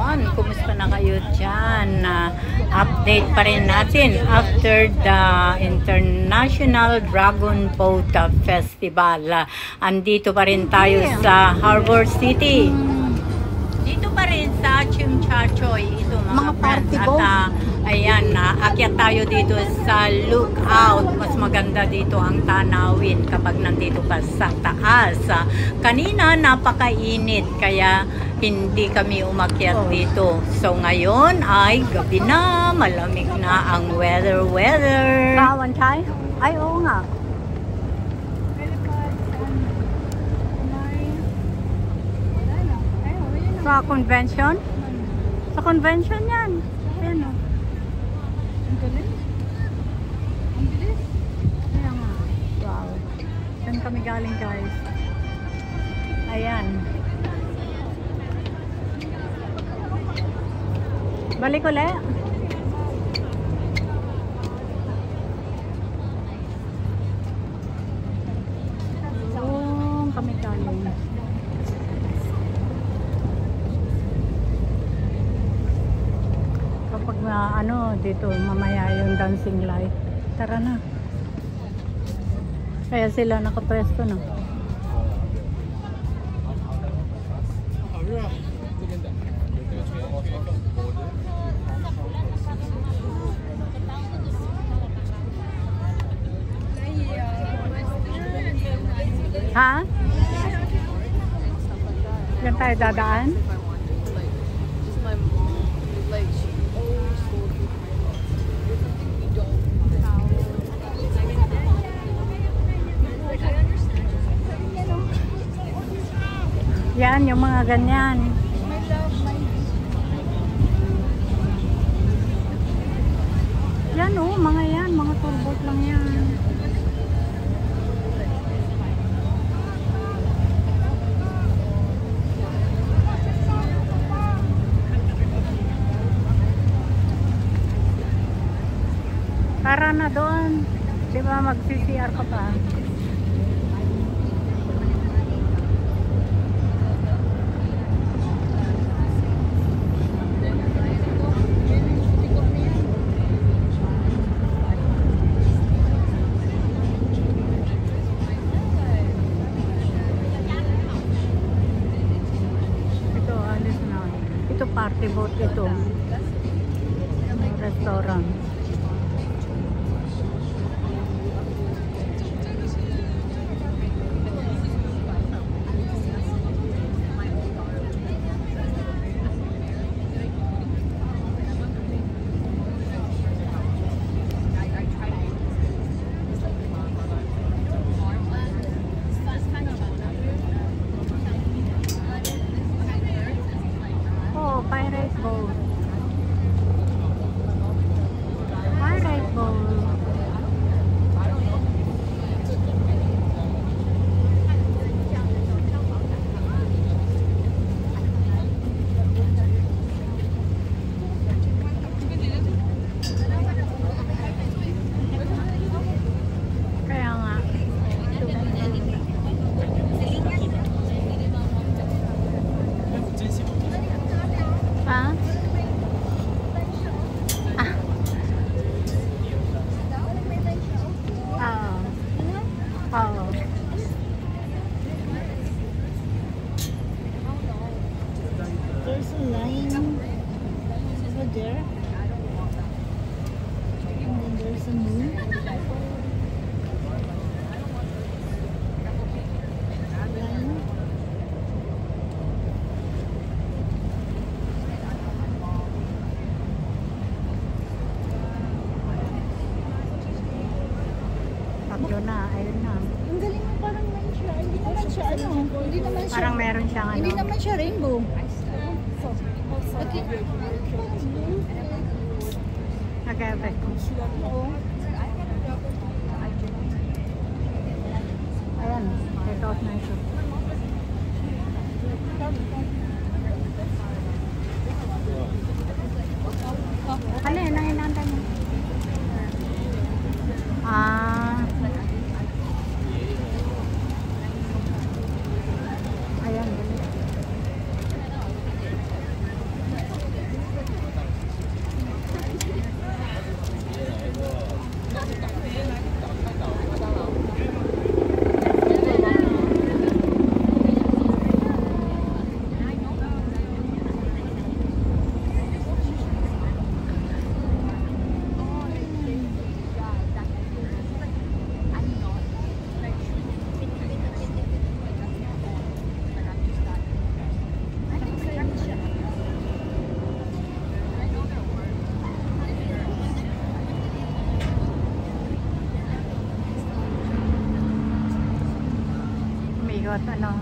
Ayun, kumusta na kayo dyan? Update pa rin natin after the International Dragon Boat Festival. Andito pa rin tayo sa Harbor City. Dito pa rin sa Chimchachoy. Ito mga party boat. At ayan, akyat tayo dito sa lookout. Mas maganda dito ang tanawin kapag nandito ka sa taas. Kanina napakainit kaya hindi kami umakyat dito. So ngayon ay gabi na, malamig na ang weather. Kawan tayo? Ay, oo nga. Sa convention? Sa convention yan. Ayan o. Ang galing. Ang bilis. Ayan nga. Wow. Saan kami galing guys? Ayan. Balik ulit. Doon kami galing. Kapag dito mamaya yung dancing light. Tara na. Kaya sila nakapwesto na. Ha? Yan tayo dadaan? Yan, yung mga ganyan. Yan mga yan, mga turbot lang yan. Para na doon. Di ba mag-CCR ka pa? Ito party boat ito. Restaurant. Pirate boat. Pirate boat. Kaya nga. There's a line over there, and then there's a moon. Tatlo na, ayun na. Ang galing mo, parang may siya. Hindi naman siya hindi naman siya. Parang meron siyang Hindi naman siya rainbow. Nag-effect. Ayan, take out na ito. Ano yun, ang inantay mo? Ayan. bawat ano.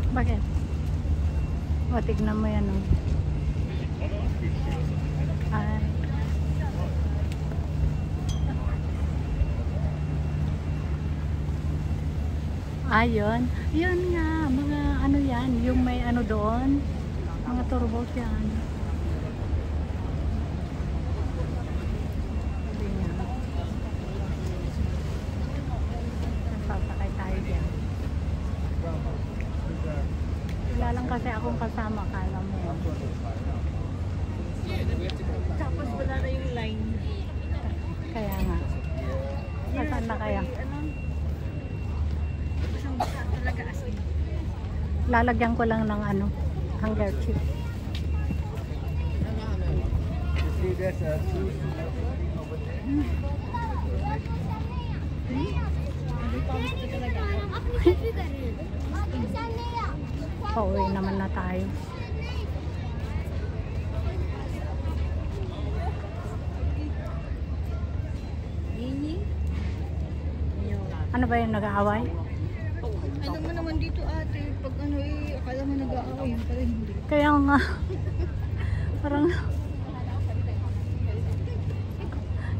Bakit? O, tignan mo yan, oh. Ay. Ayun. Yun nga, mga ano yan, yung may ano doon. Mga turbos yan. Hindi nga. Sasakay tayo dyan. Wala lang kasi akong kasama, kala mo. Tapos wala na yung line. Kaya nga. Saan na kaya? Isang baka talaga as in. Lalagyan ko lang ng ano, hunger chip. Pauwi naman na tayo. Ano ba yung nag-aaway? Alam mo naman dito ate, pag ano akala mo nag-aaway, pero hindi. Kaya nga. Parang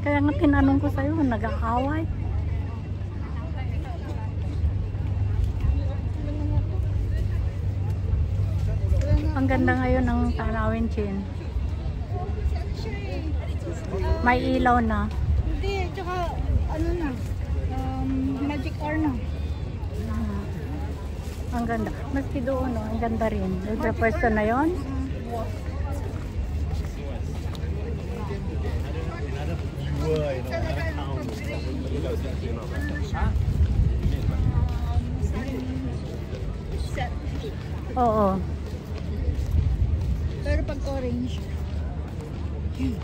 kaya nga tinanong ko sa'yo, nag-aaway. Ang ganda ngayon ng Tanawin Chin. Ano siya eh? May ilaw na. Hindi, tsaka ano na, magic hour na. Ang ganda. Maski doon, no? Ang ganda rin. Yung pwesto na yon. Set. Oo. Pero pag orange, yun.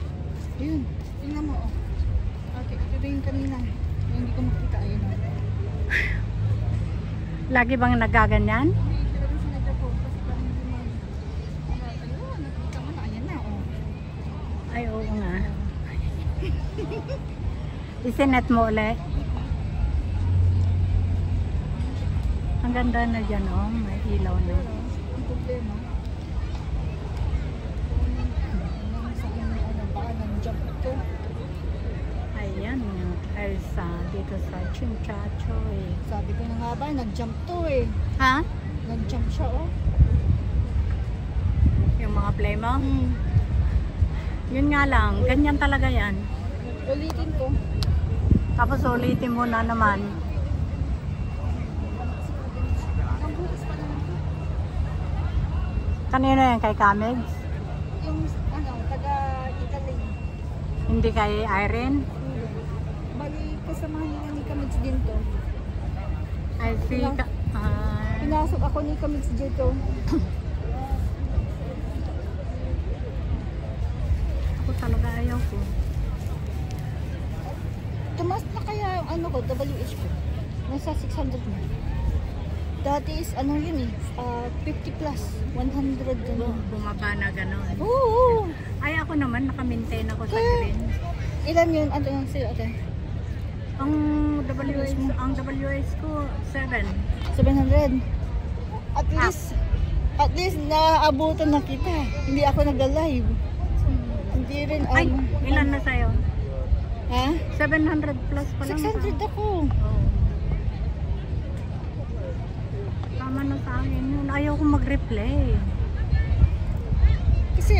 Yun. Tingnan mo, oh. Okay, ito yung kanina. Yung hindi ko makita, ayun. Lagi bang nagaganyan? Hindi, talagang sinadya ko. Kasi parang hindi naman. Ayun, nakita mo na, ayan na, oh. Ay, oo nga. Isinet mo ulit. Ang ganda na dyan, oh. May ilaw na. Ang problema. Sa ano, baka nang-jump ito. Ayan, Elsa, dito sa Chinchachoy. Sabi ko na nga ba, nag-jump to eh. Ha? Nag-jump siya, oh. Yung mga play mo? Hmm. Yun nga lang, ganyan talaga yan. Ulitin ko. Tapos ulitin mo na naman. Ang bukas pa naman to. Kanino yan? Kay Kamegs? Yung, ano, taga-Italy. Hindi kay Irene? Bali, kasamahan nila ni Kamits din to. I see. Pinasok ako ni Kamits dito. Ako talaga ayaw ko. Tumas na kaya yung ano ko, WH ko. Nasa 600 na. Dati is ano yun eh, 50 plus, 100 ganun. Bumaba na gano'n. Oo. Ay, ako naman, naka-maintain ako sa Kaya- green. Ilan yun? Ano yun sa'yo ate? Ang WS ko, 7. 700. At least naaabutan na kita. Hindi ako nag-live. Hindi rin Ay, ilan na sa'yo? Ha? 700 plus pa lang. 600 ako. Oo. Tama na sa akin yun. Ayaw ko mag-replay. Kasi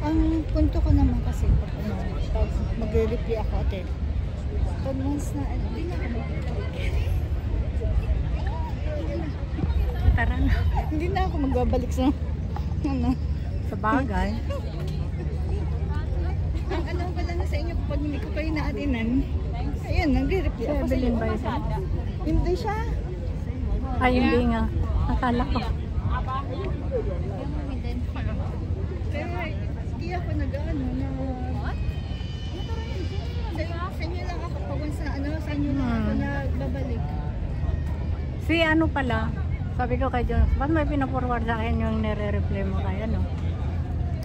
ang punto ko naman kasi pag magre-replay ako ate. Pag once na hindi na ako Tara na. hindi na ako magbabalik sa ano. Sa bagay. Ang ano pala na sa inyo pag hindi ko kayo naatinan. Ayun, nagre-replay Si ako sa Evelyn inyo. ba ito? Hindi siya. Ay, hindi nga. Akala ko. Kaya hindi ako nag-ano na sa inyo lang ako pag once na ano, sa inyo lang ako nagbabalik. Si ano pala, sabi ko kay Jonas, ba't may pinaforward sa akin yung nire-replay mo kaya no?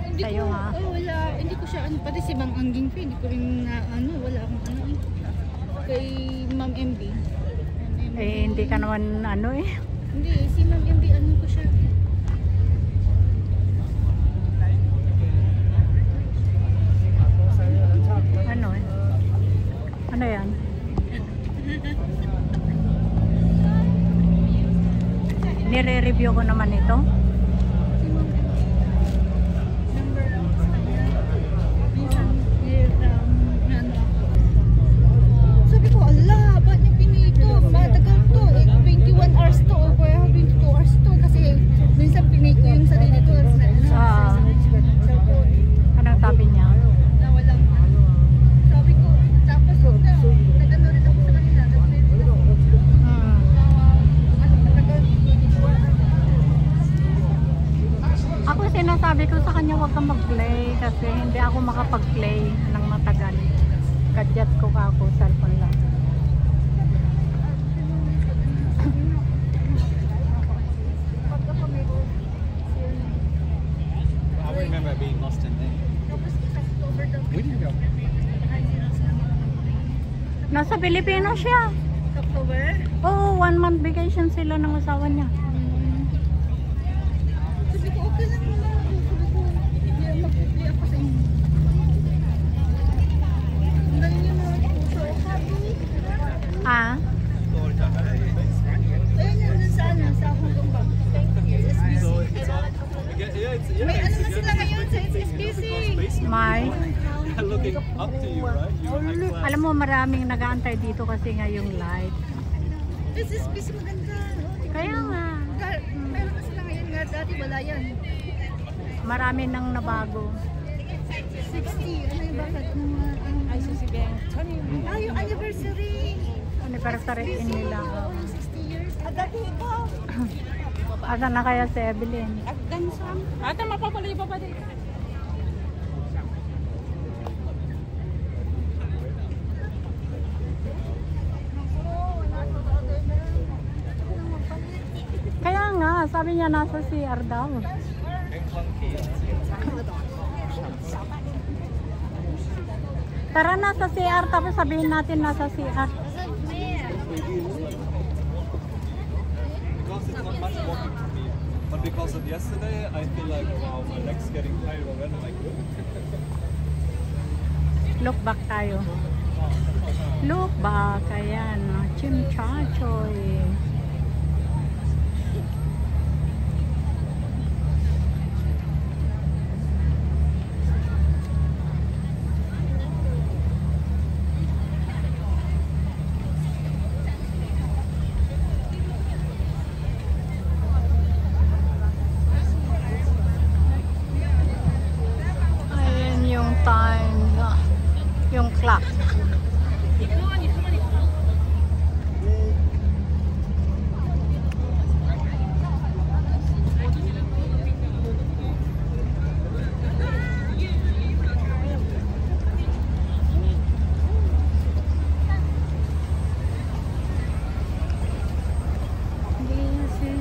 Hindi Sa'yo, ko, ha? wala, hindi ko siya, ano, pati si Mang Angging pa, hindi ko rin na, ano, wala akong ano, kay Ma'am MB. Eh, hindi ka naman ano eh. Hindi, si Ma'am MB, ano ko siya. Ano eh? Ano yan? Nire-review ko naman ito. Si Ma'am MB. Number ako sa kanya. Minsan, ano ako. Sabi ko, ala, ba't niya pinito? Matagal to, 21 hours to, o kaya 22 hours to. Kasi, minsan pinito yung sarili ko. Cellphone. Anong sabi niya? Na walang ano. Sabi ko, tapos nag-ano rin ako sa kanila. Nag-review ako. Matagal. Ako sinasabi ko sa kanya huwag kang mag-play kasi hindi ako makapag-play ng matagal. Kadyat ko ako, cellphone lang. I remember being lost in there. We didn't go. Nasa Pilipinas siya. October? Oo, 1 month vacation sila ng asawa niya. Sabi ko, okay lang naman ako. Sabi ko, mag-play ako sa inyo. Ang galing yung mga puso. Happy. Ah? Ayun yan dun sa ano, sa Hong Kong ba? SBC. So it's on. Yeah, it's May ano na sila ngayon sa SBC. May. looking up to you, right? You're high class. Alam mo maraming nag-aantay dito kasi nga yung light. SBC maganda. Kaya nga, Meron na sila ngayon nga. Dati wala yan. marami nang nabago. 60. Ano yung bakit? Yung anniversary. Anniversary in nila. Oo, 60 years. Dati ikaw. Asan na kaya si Evelyn? Gansam. Ate, mapapalay pa din. Kaya nga, sabi niya nasa CR daw. Tara na sa CR, tapos sabihin natin nasa CR. Because it's not much walking for me. But because of yesterday, I feel like, wow, my leg's getting tired already. Like, Look back tayo. Look back, ayan. Chimchachoy. Ayan yung time. Yung clock. This is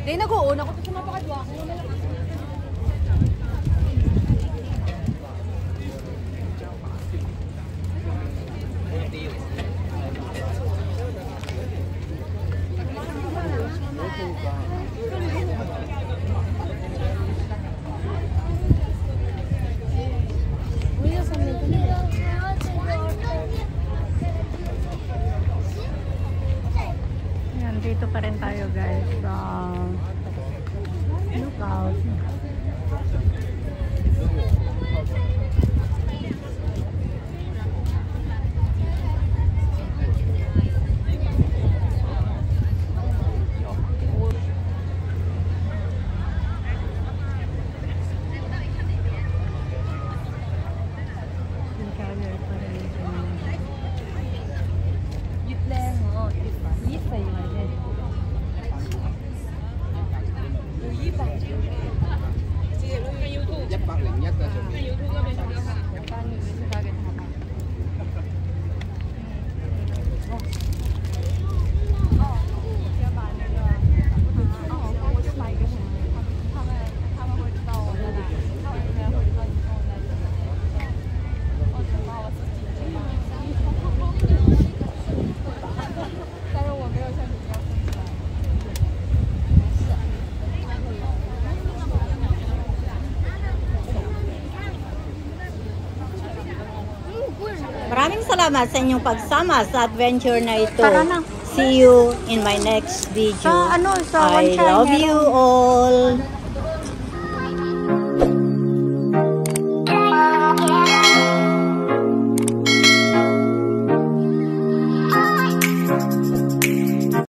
Di nag-uuna ko sa mapakadwa ko. Yan, dito pa rin tayo guys sa Lookout. Maraming salamat sa inyong pagsama sa adventure na ito. Tara na. See you in my next video. Sa I love you all.